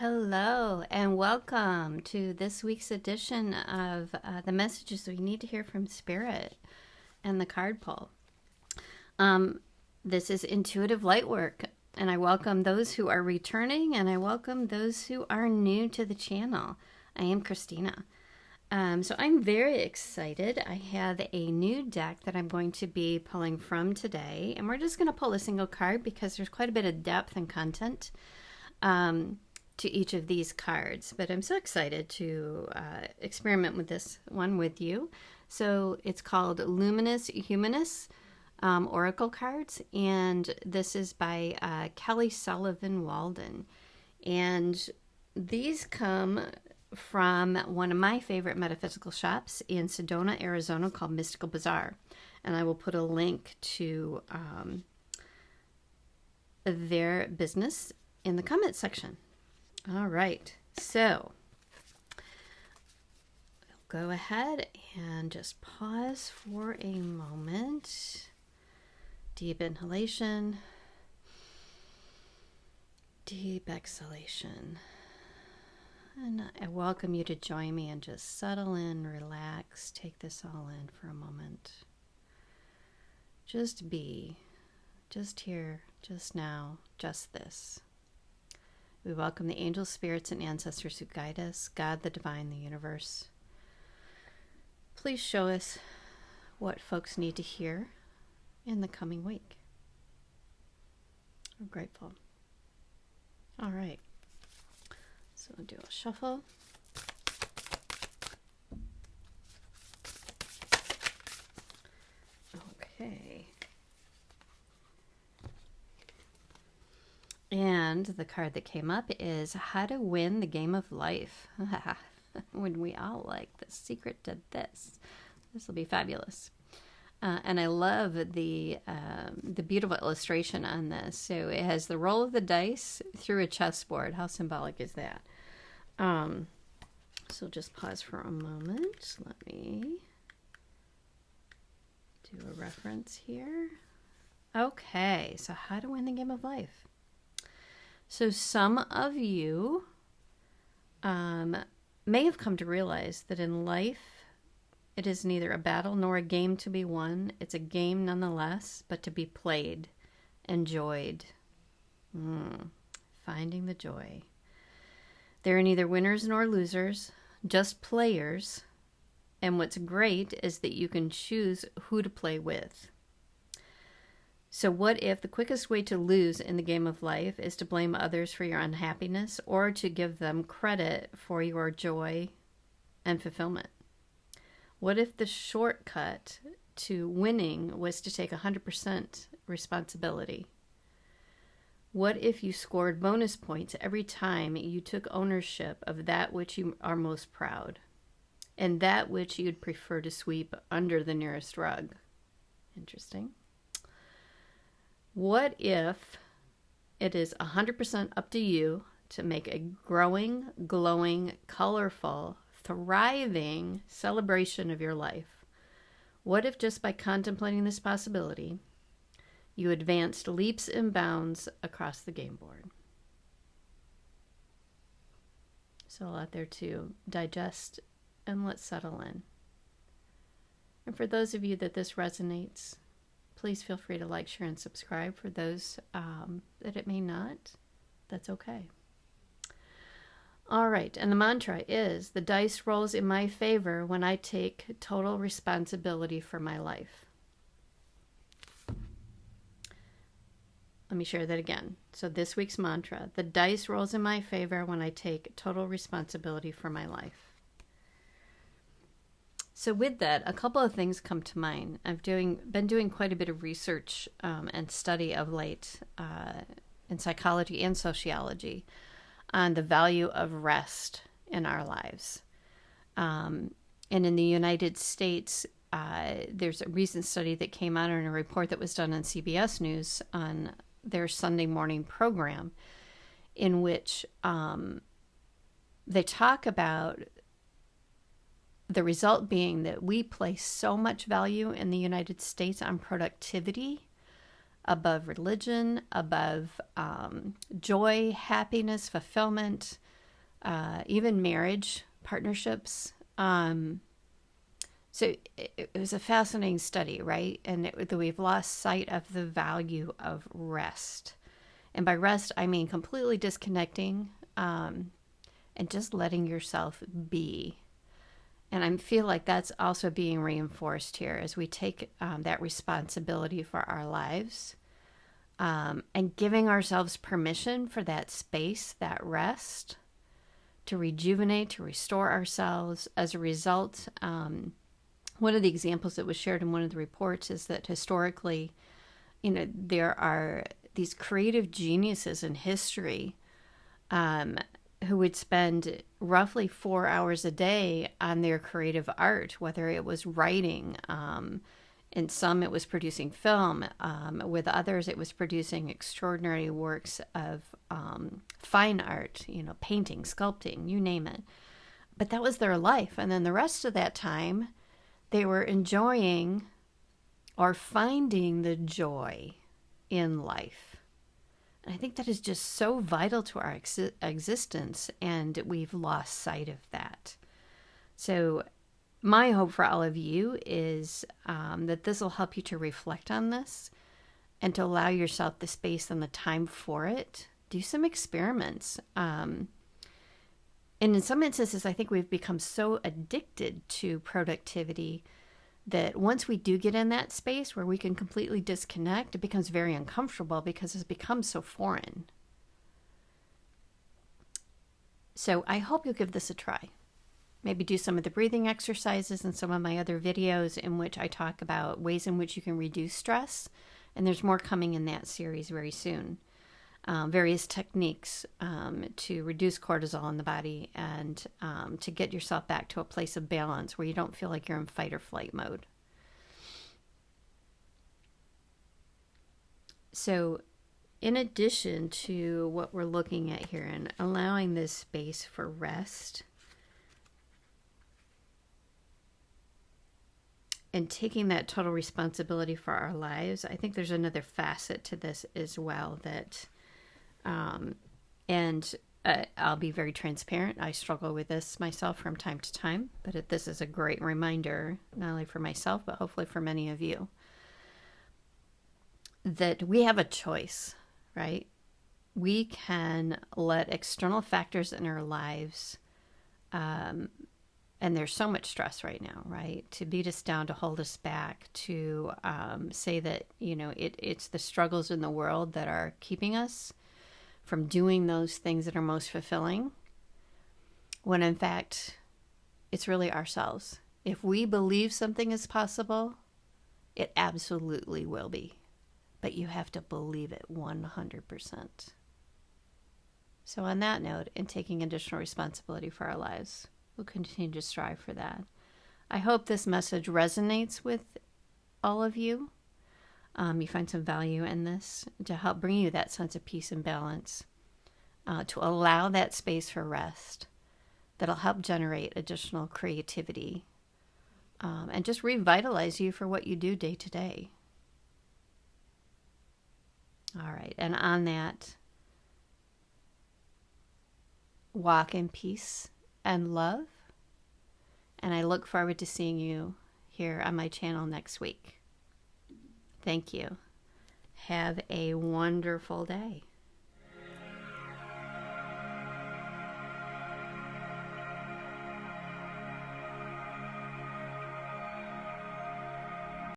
Hello, and welcome to this week's edition of the messages we need to hear from Spirit and the card pull. This is Intuitive Lightwork, and I welcome those who are returning, and I welcome those who are new to the channel. I am Christina. So I'm very excited. I have a new deck that I'm going to be pulling from today, and we're just going to pull a single card because there's quite a bit of depth and content to each of these cards, but I'm so excited to experiment with this one with you. So it's called Luminous, Humanness Oracle Cards, and this is by Kelly Sullivan, Walden. And these come from one of my favorite metaphysical shops in Sedona, Arizona, called Mystical Bazaar. And I will put a link to their business in the comment section. All right, so we'll go ahead and just pause for a moment. Deep inhalation, deep exhalation. And I welcome you to join me and just settle in, relax, take this all in for a moment. Just be, just here, just now, just this. We welcome the angels, spirits, and ancestors who guide us, God, the divine, the universe. Please show us what folks need to hear in the coming week. I'm grateful. All right. So we'll do a shuffle. Okay. And the card that came up is How to Win the Game of Life. When we all like the secret to this. This will be fabulous. And I love the beautiful illustration on this. So it has the roll of the dice through a chessboard. How symbolic is that? So just pause for a moment. Let me do a reference here. Okay, so how to win the game of life. So some of you may have come to realize that in life, it is neither a battle nor a game to be won. It's a game nonetheless, but to be played, enjoyed. Finding the joy. There are neither winners nor losers, just players. And what's great is that you can choose who to play with. So what if the quickest way to lose in the game of life is to blame others for your unhappiness or to give them credit for your joy and fulfillment? What if the shortcut to winning was to take 100% responsibility? What if you scored bonus points every time you took ownership of that which you are most proud and that which you'd prefer to sweep under the nearest rug? Interesting. What if it is 100% up to you to make a growing, glowing, colorful, thriving celebration of your life? What if just by contemplating this possibility, you advanced leaps and bounds across the game board? So a lot there to digest and let settle in. And for those of you that this resonates, please feel free to like, share, and subscribe. For those that it may not, that's okay. All right, and the mantra is, the dice rolls in my favor when I take total responsibility for my life. Let me share that again. So this week's mantra, the dice rolls in my favor when I take total responsibility for my life. So with that, a couple of things come to mind. I've been doing quite a bit of research and study of late in psychology and sociology on the value of rest in our lives. And in the United States, there's a recent study that came out in a report that was done on CBS News on their Sunday morning program, in which they talk about the result being that we place so much value in the United States on productivity above religion, above joy, happiness, fulfillment, even marriage, partnerships. So it was a fascinating study, right? And that we've lost sight of the value of rest. And by rest, I mean completely disconnecting and just letting yourself be. And I feel like that's also being reinforced here as we take that responsibility for our lives and giving ourselves permission for that space, that rest, to rejuvenate, to restore ourselves. As a result, one of the examples that was shared in one of the reports is that historically, there are these creative geniuses in history who would spend roughly 4 hours a day on their creative art, whether it was writing, in some it was producing film, with others it was producing extraordinary works of fine art, painting, sculpting, you name it. But that was their life. And then the rest of that time, they were enjoying or finding the joy in life. And I think that is just so vital to our existence, and we've lost sight of that. So my hope for all of you is that this will help you to reflect on this and to allow yourself the space and the time for it. Do some experiments. And in some instances, I think we've become so addicted to productivity that once we do get in that space where we can completely disconnect, it becomes very uncomfortable because it's become so foreign. So I hope you'll give this a try. Maybe do some of the breathing exercises and some of my other videos in which I talk about ways in which you can reduce stress. And there's more coming in that series very soon. Various techniques to reduce cortisol in the body and to get yourself back to a place of balance where you don't feel like you're in fight or flight mode. So in addition to what we're looking at here and allowing this space for rest and taking that total responsibility for our lives, I think there's another facet to this as well that I'll be very transparent. I struggle with this myself from time to time, but this is a great reminder, not only for myself, but hopefully for many of you, that we have a choice, right? We can let external factors in our lives, and there's so much stress right now, right? To beat us down, to hold us back, to say that, it's the struggles in the world that are keeping us from doing those things that are most fulfilling, when in fact, it's really ourselves. If we believe something is possible, it absolutely will be. But you have to believe it 100%. So on that note, in taking additional responsibility for our lives, we'll continue to strive for that. I hope this message resonates with all of you. You find some value in this to help bring you that sense of peace and balance, to allow that space for rest that'll help generate additional creativity and just revitalize you for what you do day to day. All right, and on that, walk in peace and love, and I look forward to seeing you here on my channel next week. Thank you. Have a wonderful day.